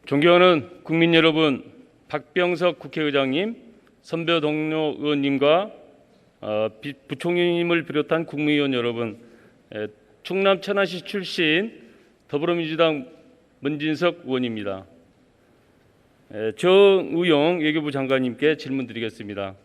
존경하는 국민 여러분, 박병석 국회의장님, 선배 동료 의원님과 부총리님을 비롯한 국무위원 여러분, 충남 천안시 출신 더불어민주당 문진석 의원입니다. 정의용 외교부 장관님께 질문드리겠습니다.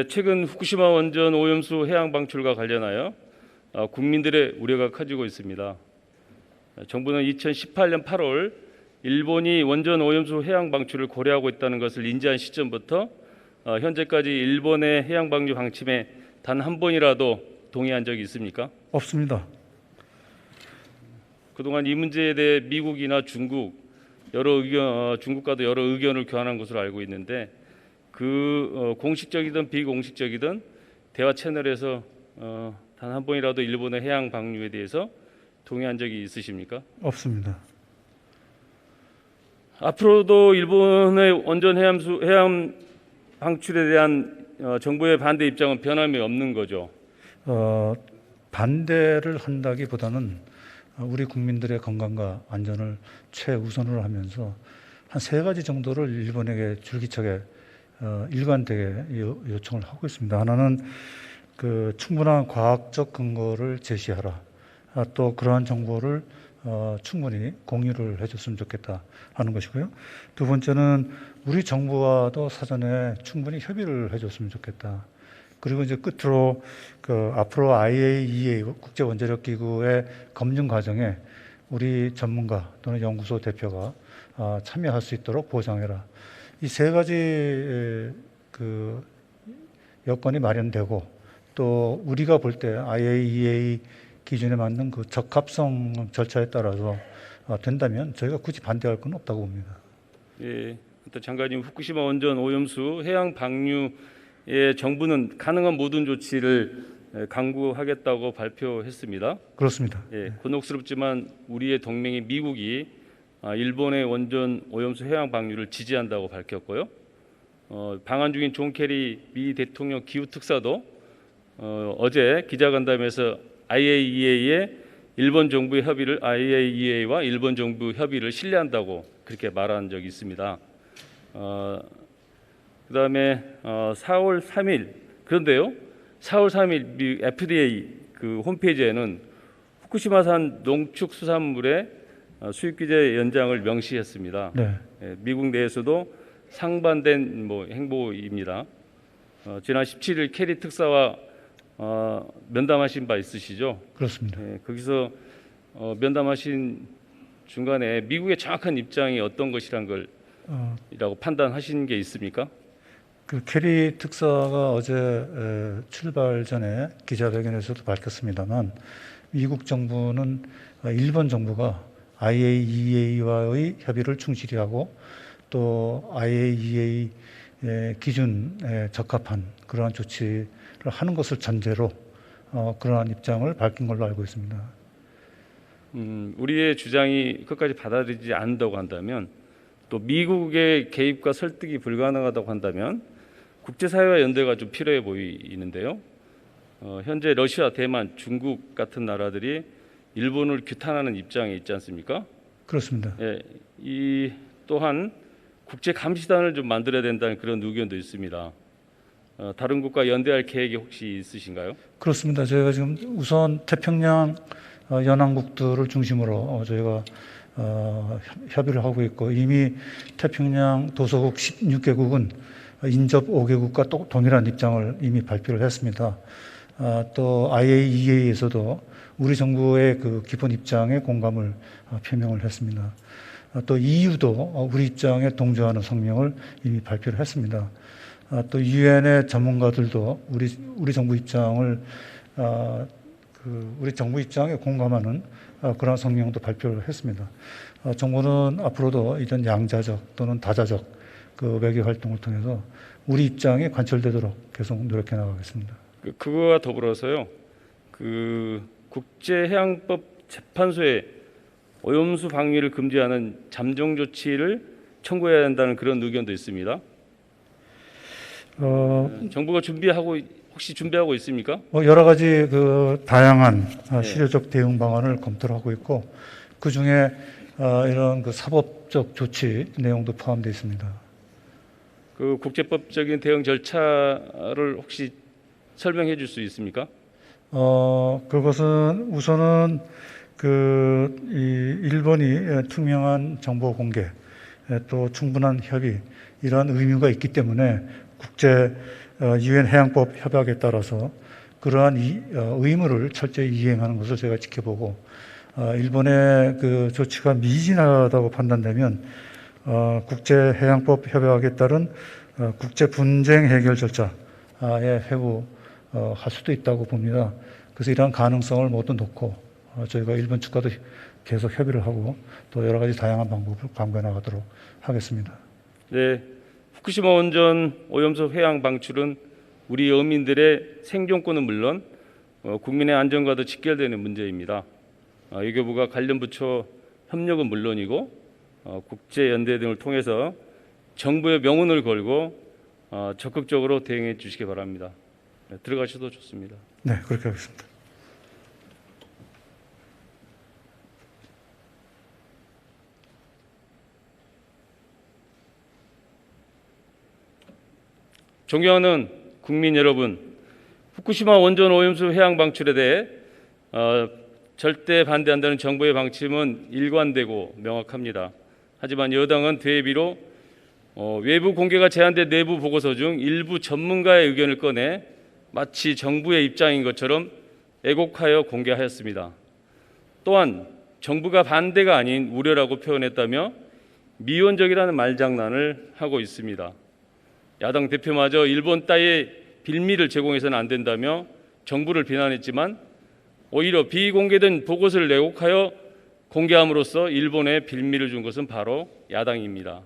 최근 후쿠시마 원전 오염수 해양 방출과 관련하여 국민들의 우려가 커지고 있습니다. 정부는 2018년 8월 일본이 원전 오염수 해양 방출을 고려하고 있다는 것을 인지한 시점부터 현재까지 일본의 해양 방류 방침에 단 한 번이라도 동의한 적이 있습니까? 없습니다. 그동안 이 문제에 대해 미국이나 중국과도 여러 의견을 교환한 것으로 알고 있는데 공식적이든 비공식적이든 대화 채널에서 단 한 번이라도 일본의 해양 방류에 대해서 동의한 적이 있으십니까? 없습니다. 앞으로도 일본의 원전 해양 방출에 대한 정부의 반대 입장은 변함이 없는 거죠? 반대를 한다기보다는 우리 국민들의 건강과 안전을 최우선으로 하면서 한 3가지 정도를 일본에게 줄기차게 일관되게 요청을 하고 있습니다. 하나는 충분한 과학적 근거를 제시하라. 또 그러한 정보를 충분히 공유를 해줬으면 좋겠다 하는 것이고요. 두 번째는 우리 정부와도 사전에 충분히 협의를 해줬으면 좋겠다. 그리고 이제 끝으로 앞으로 IAEA 국제원자력기구의 검증 과정에 우리 전문가 또는 연구소 대표가 참여할 수 있도록 보장해라. 이 3가지 여건이 마련되고 또 우리가 볼 때 IAEA 기준에 맞는 적합성 절차에 따라서 된다면 저희가 굳이 반대할 건 없다고 봅니다. 예, 장관님, 후쿠시마 원전 오염수 해양 방류에 정부는 가능한 모든 조치를 강구하겠다고 발표했습니다. 그렇습니다. 예, 곤혹스럽지만 우리의 동맹인 미국이 일본의 원전 오염수 해양 방류를 지지한다고 밝혔고요. 방한 중인 존 케리 미 대통령 기후 특사도 어제 기자간담회에서 IAEA와 일본 정부 협의를 신뢰한다고 그렇게 말한 적이 있습니다. 그다음에 4월 3일 그런데요. 4월 3일 미 FDA 홈페이지에는 후쿠시마산 농축수산물의 수입 규제 연장을 명시했습니다. 네. 미국 내에서도 상반된 행보입니다. 지난 17일 케리 특사와 면담하신 바 있으시죠? 그렇습니다. 거기서 면담하신 중간에 미국의 정확한 입장이 어떤 것이라고 판단하신 게 있습니까? 케리 특사가 어제 출발 전에 기자회견에서도 밝혔습니다만 미국 정부는 일본 정부가 IAEA와의 협의를 충실히 하고 또 IAEA 기준에 적합한 그러한 조치를 하는 것을 전제로 그러한 입장을 밝힌 걸로 알고 있습니다. 우리의 주장이 끝까지 받아들이지 않는다고 한다면 또 미국의 개입과 설득이 불가능하다고 한다면 국제사회와 연대가 좀 필요해 보이는데요. 현재 러시아, 대만, 중국 같은 나라들이 일본을 규탄하는 입장에 있지 않습니까? 그렇습니다. 예, 또한 국제 감시단을 좀 만들어야 된다는 그런 의견도 있습니다. 다른 국가 연대할 계획이 혹시 있으신가요? 그렇습니다. 저희가 지금 우선 태평양 연안국들을 중심으로 저희가 협의를 하고 있고 이미 태평양 도서국 16개국은 인접 5개국과 또 동일한 입장을 이미 발표를 했습니다. 또 IAEA에서도 우리 정부의 기본 입장에 공감을 표명을 했습니다. 또 EU도 우리 입장에 동조하는 성명을 이미 발표를 했습니다. 또 유엔의 전문가들도 우리 정부 입장을 우리 정부 입장에 공감하는 그런 성명도 발표를 했습니다. 정부는 앞으로도 이런 양자적 또는 다자적 외교 활동을 통해서 우리 입장에 관철되도록 계속 노력해 나가겠습니다. 그거와 더불어서요. 국제해양법 재판소에 오염수 방류를 금지하는 잠정 조치를 청구해야 한다는 그런 의견도 있습니다. 정부가 혹시 준비하고 있습니까? 여러 가지 그 다양한 네. 실효적 대응 방안을 검토를 하고 있고 그 중에 이런 그 사법적 조치 내용도 포함되어 있습니다. 그 국제법적인 대응 절차를 혹시 설명해 줄 수 있습니까? 그것은 우선은 이 일본이 투명한 정보 공개, 또 충분한 협의 이러한 의무가 있기 때문에 국제 유엔 해양법 협약에 따라서 그러한 의무를 철저히 이행하는 것을 제가 지켜보고 일본의 그 조치가 미진하다고 판단되면 국제 해양법 협약에 따른 국제 분쟁 해결 절차에 회부할 수도 있다고 봅니다. 그래서 이러한 가능성을 모두 놓고 저희가 일본 측과도 계속 협의를 하고 또 여러 가지 다양한 방법을 강구해 나가도록 하겠습니다. 네, 후쿠시마 원전 오염수 해양 방출은 우리 어민들의 생존권은 물론 국민의 안전과도 직결되는 문제입니다. 외교부가 관련 부처 협력은 물론이고 국제 연대 등을 통해서 정부의 명운을 걸고 적극적으로 대응해 주시기 바랍니다. 네, 들어가셔도 좋습니다. 네, 그렇게 하겠습니다. 존경하는 국민 여러분, 후쿠시마 원전 오염수 해양 방출에 대해 절대 반대한다는 정부의 방침은 일관되고 명확합니다. 하지만 여당은 대비로 외부 공개가 제한된 내부 보고서 중 일부 전문가의 의견을 꺼내 마치 정부의 입장인 것처럼 애곡하여 공개하였습니다. 또한 정부가 반대가 아닌 우려라고 표현했다며 미온적이라는 말장난을 하고 있습니다. 야당 대표마저 일본 따위의 빌미를 제공해서는 안 된다며 정부를 비난했지만 오히려 비공개된 보고서를 왜곡하여 공개함으로써 일본에 빌미를 준 것은 바로 야당입니다.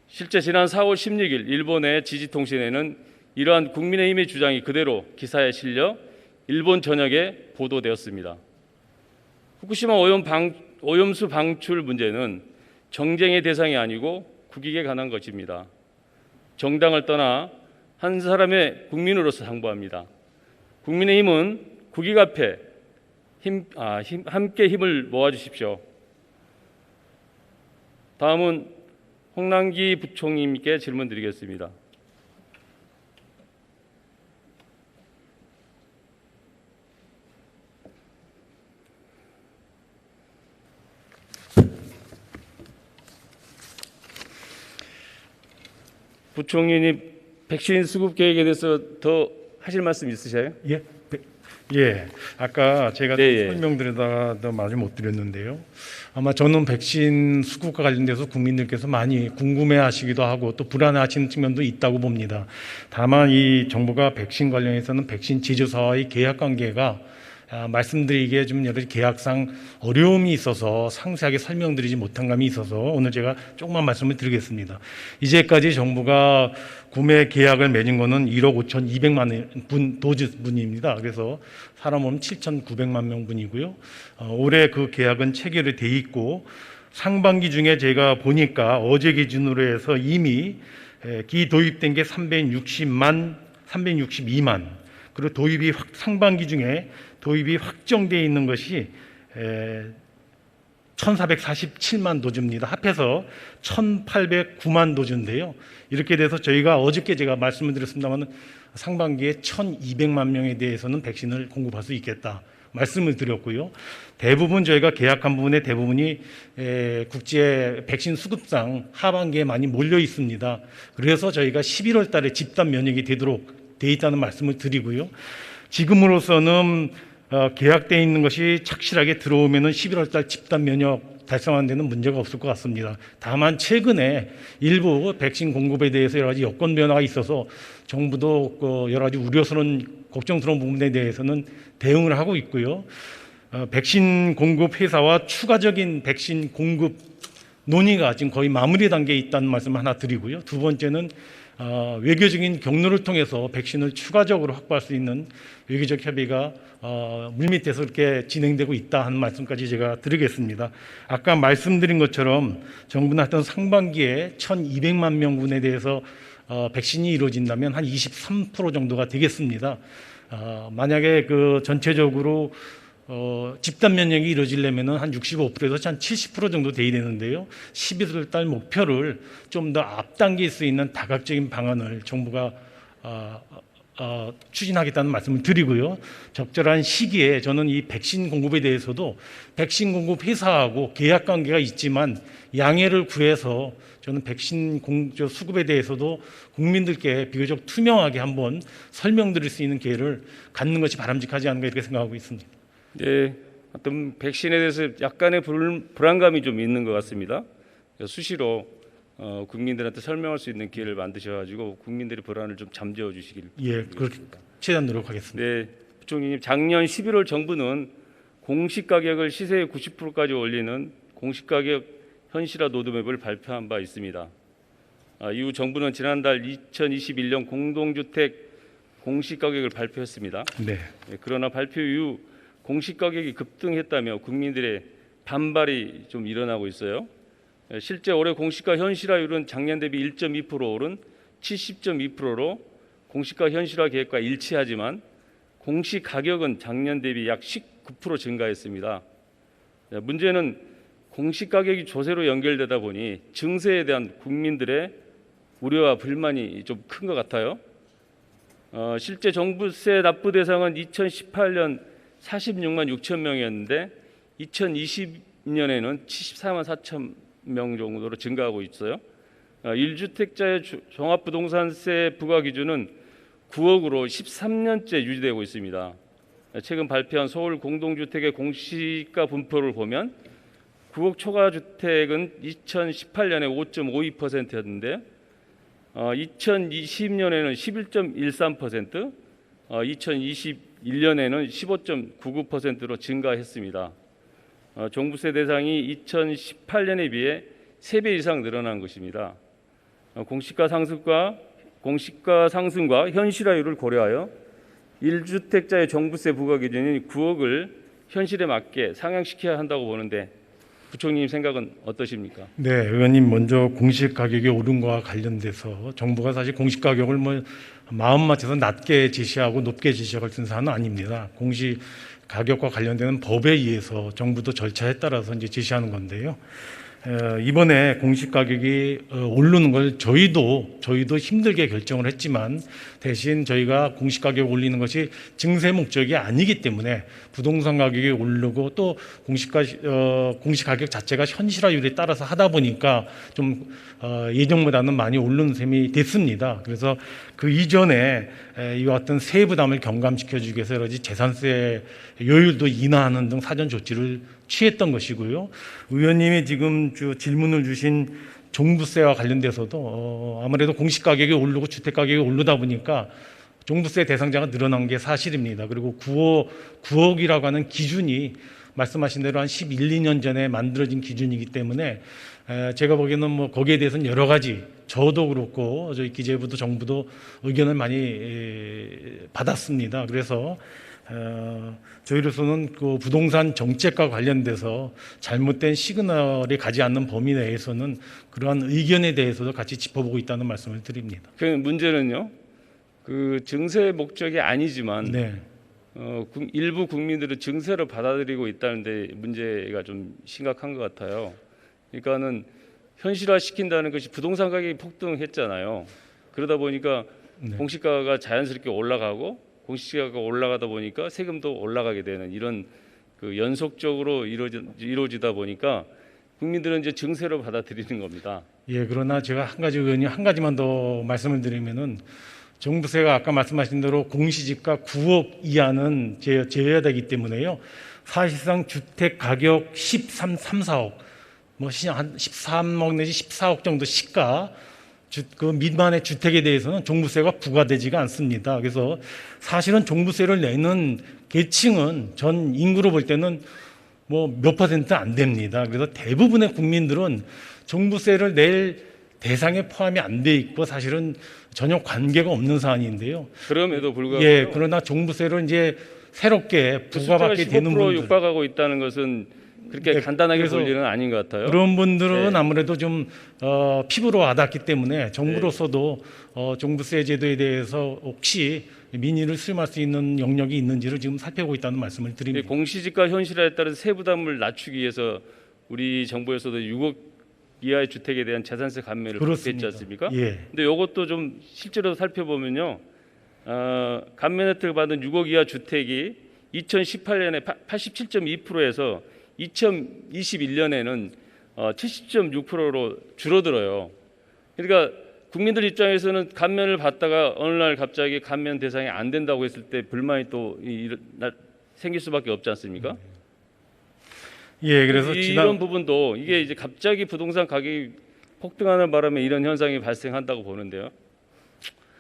실제 지난 4월 16일 일본의 지지통신에는 이러한 국민의힘의 주장이 그대로 기사에 실려 일본 전역에 보도되었습니다. 후쿠시마 오염수 방출 문제는 정쟁의 대상이 아니고 국익에 관한 것입니다. 정당을 떠나 한 사람의 국민으로서 당부합니다. 국민의힘은 국익 앞에 함께 힘을 모아주십시오. 다음은 홍남기 부총리님께 질문드리겠습니다. 부총리님, 백신 수급 계획에 대해서 더 하실 말씀 있으세요? 예, 아까 제가 네, 설명드리다가 더 말을 못 드렸는데요. 아마 저는 백신 수급과 관련돼서 국민들께서 많이 궁금해하시기도 하고 또 불안해하시는 측면도 있다고 봅니다. 다만 이 정부가 백신 관련해서는 백신 제조사와의 계약 관계가 말씀드리기에 좀 여러 계약상 어려움이 있어서 상세하게 설명드리지 못한 감이 있어서 오늘 제가 조금만 말씀을 드리겠습니다. 이제까지 정부가 구매 계약을 맺은 거는 1억 5,200만 도즈분입니다. 그래서 사람 오면 7,900만 명분이고요. 올해 그 계약은 체결이 돼 있고 상반기 중에 제가 보니까 어제 기준으로 해서 이미 기도입된 게 362만 그리고 도입이 상반기 중에 도입이 확정되어 있는 것이 1,447만 도주입니다. 합해서 1,809만 도주인데요. 이렇게 돼서 저희가 어저께 제가 말씀을 드렸습니다만 상반기에 1,200만 명에 대해서는 백신을 공급할 수 있겠다 말씀을 드렸고요. 대부분 저희가 계약한 부분의 대부분이 국제 백신 수급상 하반기에 많이 몰려 있습니다. 그래서 저희가 11월 달에 집단 면역이 되도록 돼 있다는 말씀을 드리고요. 지금으로서는 계약되어 있는 것이 착실하게 들어오면은 11월 달 집단 면역 달성하는 데는 문제가 없을 것 같습니다. 다만 최근에 일부 백신 공급에 대해서 여러 가지 여건 변화가 있어서 정부도 여러 가지 우려스러운 걱정스러운 부분에 대해서는 대응을 하고 있고요. 백신 공급 회사와 추가적인 백신 공급 논의가 지금 거의 마무리 단계에 있다는 말씀을 하나 드리고요. 두 번째는 외교적인 경로를 통해서 백신을 추가적으로 확보할 수 있는 외교적 협의가 물밑에서 그렇게 진행되고 있다 하는 말씀까지 제가 드리겠습니다. 아까 말씀드린 것처럼 정부는 하여튼 상반기에 1,200만 명분에 대해서 백신이 이루어진다면 한 23% 정도가 되겠습니다. 만약에 그 전체적으로 집단 면역이 이루어지려면 한 65%에서 한 70% 정도 돼야 되는데요. 11월 달 목표를 좀 더 앞당길 수 있는 다각적인 방안을 정부가 추진하겠다는 말씀을 드리고요. 적절한 시기에 저는 이 백신 공급에 대해서도 백신 공급 회사하고 계약 관계가 있지만 양해를 구해서 저는 백신 수급에 대해서도 국민들께 비교적 투명하게 한번 설명드릴 수 있는 기회를 갖는 것이 바람직하지 않은가 이렇게 생각하고 있습니다. 네, 어떤 백신에 대해서 약간의 불안감이 좀 있는 것 같습니다. 수시로 국민들한테 설명할 수 있는 기회를 만드셔가지고 국민들의 불안을 좀 잠재워 주시길 그렇게 최대한 노력하겠습니다. 네, 부총리님, 작년 11월 정부는 공시 가격을 시세의 90%까지 올리는 공시 가격 현실화 로드맵을 발표한 바 있습니다. 이후 정부는 지난달 2021년 공동주택 공시 가격을 발표했습니다. 네. 그러나 발표 이후 공시 가격이 급등했다며 국민들의 반발이 좀 일어나고 있어요. 실제 올해 공시가 현실화율은 작년 대비 1.2% 오른 70.2%로 공시가 현실화 계획과 일치하지만 공시 가격은 작년 대비 약 19% 증가했습니다. 문제는 공시 가격이 조세로 연결되다 보니 증세에 대한 국민들의 우려와 불만이 좀 큰 것 같아요. 실제 종부세 납부 대상은 2018년 46만 6천 명이었는데 2020년에는 74만 4천 명 정도로 증가하고 있어요. 1주택자의 종합부동산세 부과 기준은 9억으로 13년째 유지되고 있습니다. 최근 발표한 서울 공동주택의 공시가 분포를 보면 9억 초과 주택은 2018년에 5.52%였는데 2020년에는 11.13%, 2021년에는 15.99%로 증가했습니다. 종부세 대상이 2018년에 비해 3배 이상 늘어난 것입니다. 공시가 상승과 현실화율을 고려하여 1주택자의 종부세 부과 기준인 9억을 현실에 맞게 상향시켜야 한다고 보는데 부총리님 생각은 어떠십니까? 네, 의원님 먼저 공시 가격이 오른 거와 관련돼서 정부가 사실 공시 가격을 마음 맞춰서 낮게 제시하고 높게 제시할 수 있는 사안은 아닙니다. 공시 가격과 관련되는 법에 의해서 정부도 절차에 따라서 이제 제시하는 건데요. 이번에 공시 가격이 오르는 걸 저희도 힘들게 결정을 했지만 대신 저희가 공시 가격 올리는 것이 증세 목적이 아니기 때문에 부동산 가격이 오르고 또 공시 가격 자체가 현실화율에 따라서 하다 보니까 좀 예정보다는 많이 오르는 셈이 됐습니다. 그래서 그 이전에 이와 같은 세부 부담을 경감시켜주기 위해서 여러 가지 재산세 요율도 인하하는 등 사전 조치를 취했던 것이고요. 의원님이 지금 질문을 주신 종부세와 관련돼서도 아무래도 공시 가격이 오르고 주택 가격이 오르다 보니까 종부세 대상자가 늘어난 게 사실입니다. 그리고 9억이라고 하는 기준이 말씀하신 대로 한 11, 12년 전에 만들어진 기준이기 때문에 제가 보기에는 거기에 대해서는 여러 가지 저도 그렇고 저희 기재부도 정부도 의견을 많이 받았습니다. 그래서 저희로서는 그 부동산 정책과 관련돼서 잘못된 시그널이 가지 않는 범위 내에서는 그러한 의견에 대해서도 같이 짚어보고 있다는 말씀을 드립니다. 그 문제는요. 그 증세 목적이 아니지만 네. 일부 국민들은 증세를 받아들이고 있다는데 문제가 좀 심각한 것 같아요. 그러니까는 현실화 시킨다는 것이 부동산 가격이 폭등했잖아요. 그러다 보니까 네. 공시가가 자연스럽게 올라가고 공시가가 올라가다 보니까 세금도 올라가게 되는 이런 그 연속적으로 이루어지다 보니까 국민들은 이제 증세로 받아들이는 겁니다. 예, 그러나 제가 의원님 한 가지만 더 말씀을 드리면은 종부세가 아까 말씀하신 대로 공시지가 9억 이하는 제외되기 때문에요. 사실상 주택 가격 13, 4억, 한 13억 내지 14억 정도 시가 그 미만의 주택에 대해서는 종부세가 부과되지가 않습니다. 그래서 사실은 종부세를 내는 계층은 전 인구로 볼 때는 몇 퍼센트 안 됩니다. 그래서 대부분의 국민들은 종부세를 낼 대상에 포함이 안 돼 있고 사실은 전혀 관계가 없는 사안인데요. 그럼에도 불구하고 예, 그러나 종부세를 이제 새롭게 부과받게 되는 15% 분들, 육박하고 있다는 것은 그렇게 네, 간단하게 그래서 볼 일은 아닌 것 같아요. 그런 분들은 네. 아무래도 좀 피부로 와닿기 때문에 정부로서도 종부세 제도에 대해서 혹시 민의를 수렴할 수 있는 영역이 있는지를 지금 살펴보고 있다는 말씀을 이 드립니다. 공시지가 현실화에 따른 세부담을 낮추기 위해서 우리 정부에서도 6억 이하의 주택에 대한 재산세 감면을 발표했지 않습니까? 예. 근데 이것도 좀 실제로 살펴보면요, 감면 혜택을 받은 6억 이하 주택이 2018년에 87.2%에서 2021년에는 70.6%로 줄어들어요. 그러니까 국민들 입장에서는 감면을 받다가 어느 날 갑자기 감면 대상이 안 된다고 했을 때 불만이 또 생길 수밖에 없지 않습니까? 예, 그래서 이런 부분도 이게 이제 갑자기 부동산 가격이 폭등하는 바람에 이런 현상이 발생한다고 보는데요.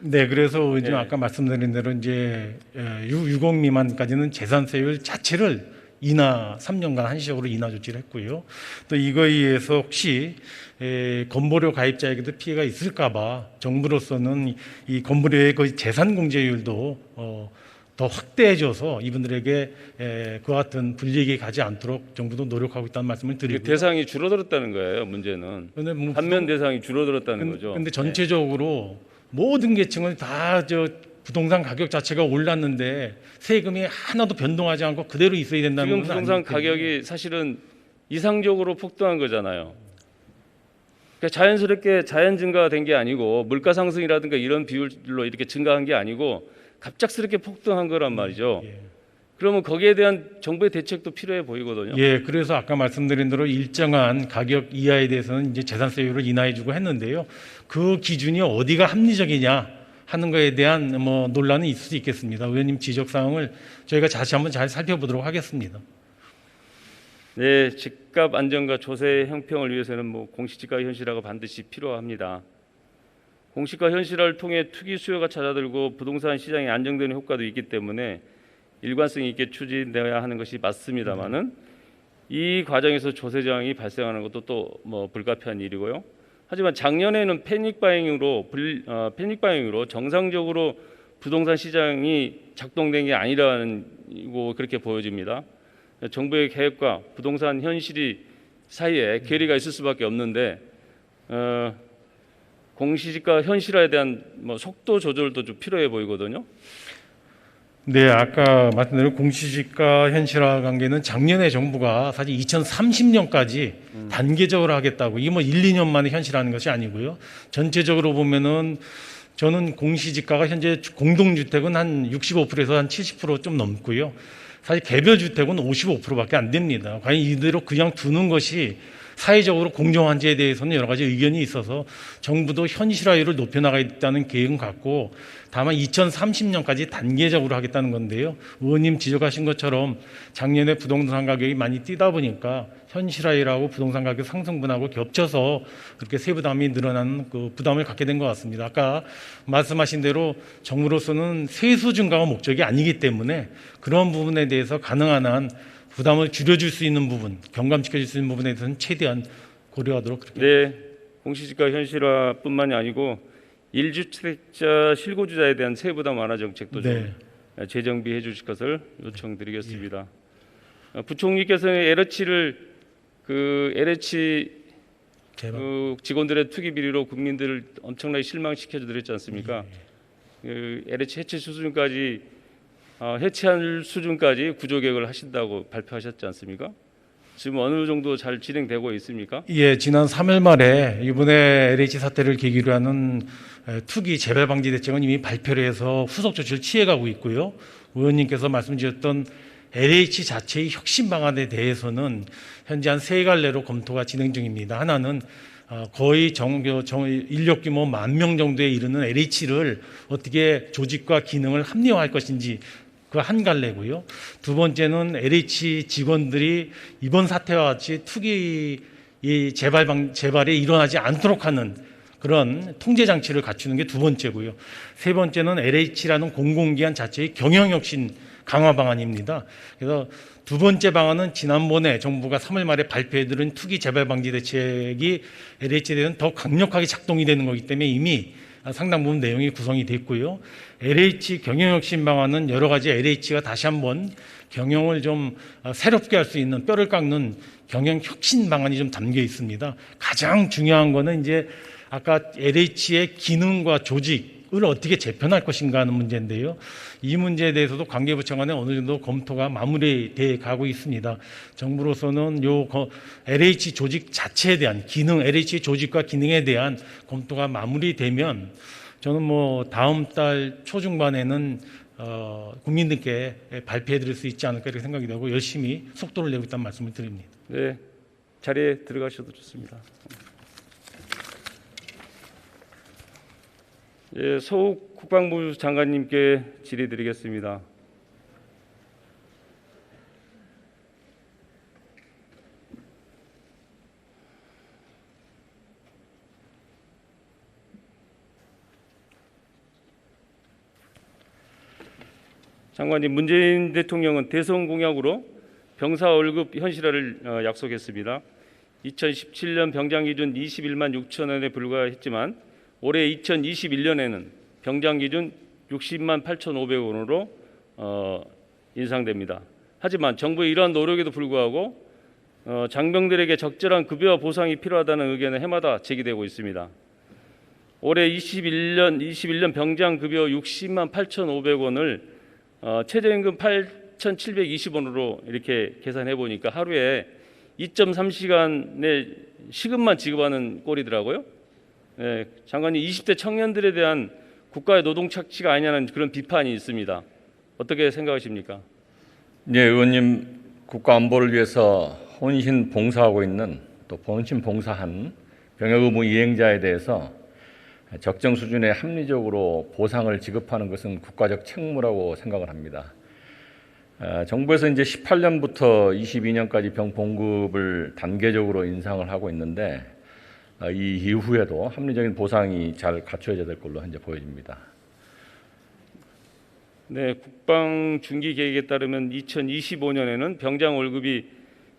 네, 그래서 지금 네. 아까 말씀드린 대로 이제 60 미만까지는 재산세율 자체를 인하 3년간 한시적으로 인하 조치를 했고요. 또 이거에 의해서 혹시 건보료 가입자에게도 피해가 있을까봐 정부로서는 이 건보료의 거의 재산 공제율도 더 확대해줘서 이분들에게 그와 같은 불이익이 가지 않도록 정부도 노력하고 있다는 말씀을 그 드리고요. 대상이 줄어들었다는 거예요. 문제는 근데 뭐 감면 대상이 줄어들었다는 거죠. 근데 전체적으로 모든 계층은 다 부동산 가격 자체가 올랐는데 세금이 하나도 변동하지 않고 그대로 있어야 된다는 지금 건 부동산 아니기 때문에. 가격이 사실은 이상적으로 폭등한 거잖아요. 그러니까 자연스럽게 자연 증가가 된 게 아니고 물가 상승이라든가 이런 비율로 이렇게 증가한 게 아니고 갑작스럽게 폭등한 거란 말이죠. 예. 그러면 거기에 대한 정부의 대책도 필요해 보이거든요. 예, 그래서 아까 말씀드린 대로 일정한 가격 이하에 대해서는 이제 재산세율을 인하해주고 했는데요. 그 기준이 어디가 합리적이냐 하는 거에 대한 뭐 논란은 있을 수 있겠습니다. 의원님 지적 사항을 저희가 다시 한번 잘 살펴보도록 하겠습니다. 네, 집값 안정과 조세 형평을 위해서는 뭐 공시지가 현실화가 반드시 필요합니다. 공시가 현실화를 통해 투기 수요가 찾아들고 부동산 시장이 안정되는 효과도 있기 때문에 일관성 있게 추진되어야 하는 것이 맞습니다만은 이 과정에서 조세 저항이 발생하는 것도 또 뭐 불가피한 일이고요. 하지만 작년에는 패닉 바잉으로 정상적으로 부동산 시장이 작동된 게 아니라는 거 그렇게 보여집니다. 정부의 계획과 부동산 현실이 사이에 괴리가 있을 수밖에 없는데 공시지가 현실화에 대한 뭐 속도 조절도 좀 필요해 보이거든요. 네, 아까 말씀드린 공시지가 현실화 관계는 작년에 정부가 사실 2030년까지 단계적으로 하겠다고 이게 뭐 1, 2년 만에 현실하는 것이 아니고요. 전체적으로 보면은 저는 공시지가가 현재 공동주택은 한 65%에서 한 70% 좀 넘고요. 사실 개별 주택은 55%밖에 안 됩니다. 과연 이대로 그냥 두는 것이 사회적으로 공정한지에 대해서는 여러 가지 의견이 있어서 정부도 현실화율을 높여나가겠다는 계획은 갖고 다만 2030년까지 단계적으로 하겠다는 건데요. 의원님 지적하신 것처럼 작년에 부동산 가격이 많이 뛰다 보니까 현실화율하고 부동산 가격 상승분하고 겹쳐서 그렇게 세부담이 늘어나는 그 부담을 갖게 된 것 같습니다. 아까 말씀하신 대로 정부로서는 세수 증가가 목적이 아니기 때문에 그런 부분에 대해서 가능한 한 부담을 줄여줄 수 있는 부분, 경감시켜줄 수 있는 부분에 대해서는 최대한 고려하도록 그렇게. 네, 공시지가 현실화뿐만이 아니고 1주택자 실거주자에 대한 세부담 완화 정책도 네. 좀 재정비해 주실 것을 요청드리겠습니다. 부총리께서는 LH를 LH 제발. 직원들의 투기 비리로 국민들을 엄청나게 실망시켜 드렸지 않습니까? LH 해체 수준까지 해체할 수준까지 구조 개혁을 하신다고 발표하셨지 않습니까? 지금 어느 정도 잘 진행되고 있습니까? 예, 지난 3일 말에 이번에 LH 사태를 계기로 하는 투기 재발 방지 대책은 이미 발표를 해서 후속 조치를 취해가고 있고요. 의원님께서 말씀 주셨던 LH 자체의 혁신 방안에 대해서는 현재 한 세 갈래로 검토가 진행 중입니다. 하나는 거의 인력 규모 10,000명 정도에 이르는 LH를 어떻게 조직과 기능을 합리화할 것인지 그 한 갈래고요. 두 번째는 LH 직원들이 이번 사태와 같이 투기 재발이 일어나지 않도록 하는 그런 통제 장치를 갖추는 게 두 번째고요. 세 번째는 LH라는 공공기관 자체의 경영 혁신 강화 방안입니다. 그래서 두 번째 방안은 지난번에 정부가 3월 말에 발표해드린 투기 재발 방지 대책이 LH에 대한 더 강력하게 작동이 되는 거기 때문에 이미 상당 부분 내용이 구성이 됐고요. LH 경영혁신 방안은 여러 가지 LH가 다시 한번 경영을 좀 새롭게 할 수 있는 뼈를 깎는 경영혁신 방안이 좀 담겨 있습니다. 가장 중요한 거는 이제 아까 LH의 기능과 조직을 어떻게 재편할 것인가 하는 문제인데요. 이 문제에 대해서도 관계부처 간에 어느 정도 검토가 마무리돼 가고 있습니다. 정부로서는 LH 조직 자체에 대한 기능, LH 조직과 기능에 대한 검토가 마무리되면 저는 뭐 다음 달 초중반에는 국민들께 발표해드릴 수 있지 않을까 이렇게 생각이 되고 열심히 속도를 내고 있다는 말씀을 드립니다. 네, 자리에 들어가셔도 좋습니다. 예, 서욱 국방부 장관님께 질의드리겠습니다. 장관님, 문재인 대통령은 대선 공약으로 병사 월급 현실화를 약속했습니다. 2017년 병장 기준 21만 6천 원에 불과했지만 올해 2021년에는 병장 기준 60만 8,500원으로 인상됩니다. 하지만 정부의 이러한 노력에도 불구하고 장병들에게 적절한 급여와 보상이 필요하다는 의견은 해마다 제기되고 있습니다. 올해 21년 병장 급여 60만 8,500원을 최저임금 8,720원으로 이렇게 계산해 보니까 하루에 2.3시간의 시급만 지급하는 꼴이더라고요. 네, 장관님, 20대 청년들에 대한 국가의 노동 착취가 아니냐는 그런 비판이 있습니다. 어떻게 생각하십니까? 네, 의원님, 국가 안보를 위해서 혼신 봉사하고 있는 또 본신 봉사한 병역 의무 이행자에 대해서 적정 수준의 합리적으로 보상을 지급하는 것은 국가적 책무라고 생각을 합니다. 정부에서 이제 18년부터 22년까지 병 봉급을 단계적으로 인상을 하고 있는데 이 이후에도 합리적인 보상이 잘 갖춰져야 될 걸로 현재 보여집니다. 네, 국방 중기 계획에 따르면 2025년에는 병장 월급이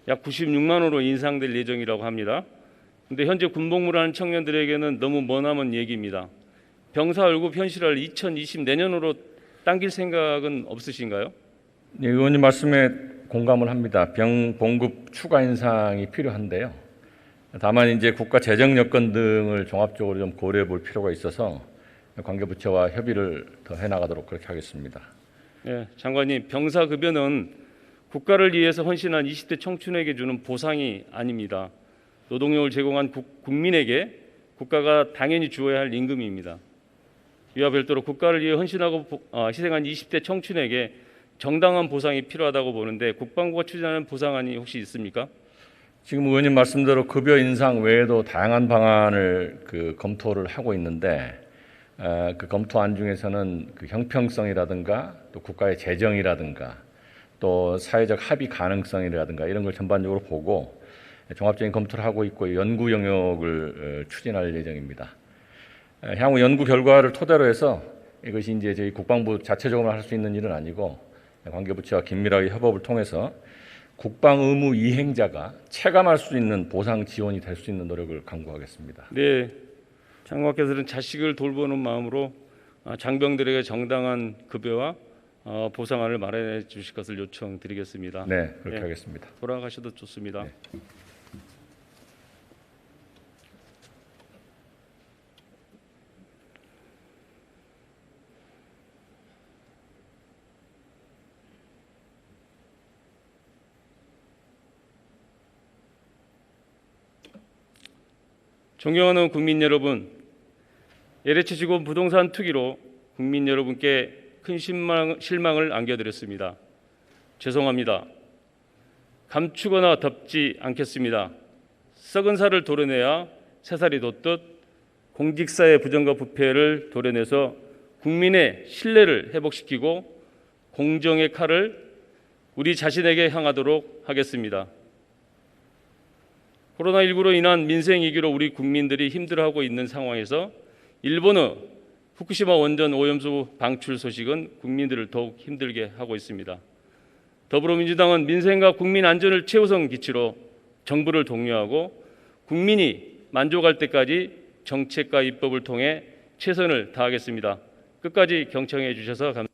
약 96만 원으로 인상될 예정이라고 합니다. 그런데 현재 군복무를 하는 청년들에게는 너무 머나먼 얘기입니다. 병사 월급 현실화를 2024년으로 당길 생각은 없으신가요? 네, 의원님 말씀에 공감을 합니다. 병 봉급 추가 인상이 필요한데요. 다만 이제 국가 재정 여건 등을 종합적으로 좀 고려해 볼 필요가 있어서 관계부처와 협의를 더 해나가도록 그렇게 하겠습니다. 네, 장관님, 병사 급여는 국가를 위해서 헌신한 20대 청춘에게 주는 보상이 아닙니다. 노동력을 제공한 국민에게 국가가 당연히 주어야 할 임금입니다. 이와 별도로 국가를 위해 헌신하고 희생한 20대 청춘에게 정당한 보상이 필요하다고 보는데 국방부가 추진하는 보상안이 혹시 있습니까? 지금 의원님 말씀대로 급여 인상 외에도 다양한 방안을 검토를 하고 있는데 그 검토안 중에서는 그 형평성이라든가 또 국가의 재정이라든가 또 사회적 합의 가능성이라든가 이런 걸 전반적으로 보고 종합적인 검토를 하고 있고 연구 영역을 추진할 예정입니다. 향후 연구 결과를 토대로 해서 이것이 이제 저희 국방부 자체적으로 할 수 있는 일은 아니고 관계부처와 긴밀하게 협업을 통해서 국방 의무 이행자가 체감할 수 있는 보상 지원이 될 수 있는 노력을 강구하겠습니다. 네, 장관께서는 자식을 돌보는 마음으로 장병들에게 정당한 급여와 보상안을 마련해 주실 것을 요청드리겠습니다. 네, 그렇게 네, 하겠습니다. 돌아가셔도 좋습니다. 네. 존경하는 국민 여러분, LH 직원 부동산 투기로 국민 여러분께 큰 실망을 안겨드렸습니다. 죄송합니다. 감추거나 덮지 않겠습니다. 썩은 살을 도려내야 새살이 돋듯 공직사의 부정과 부패를 도려내서 국민의 신뢰를 회복시키고 공정의 칼을 우리 자신에게 향하도록 하겠습니다. 코로나19로 인한 민생 위기로 우리 국민들이 힘들어하고 있는 상황에서 일본의 후쿠시마 원전 오염수 방출 소식은 국민들을 더욱 힘들게 하고 있습니다. 더불어민주당은 민생과 국민 안전을 최우선 기치로 정부를 독려하고 국민이 만족할 때까지 정책과 입법을 통해 최선을 다하겠습니다. 끝까지 경청해 주셔서 감사합니다.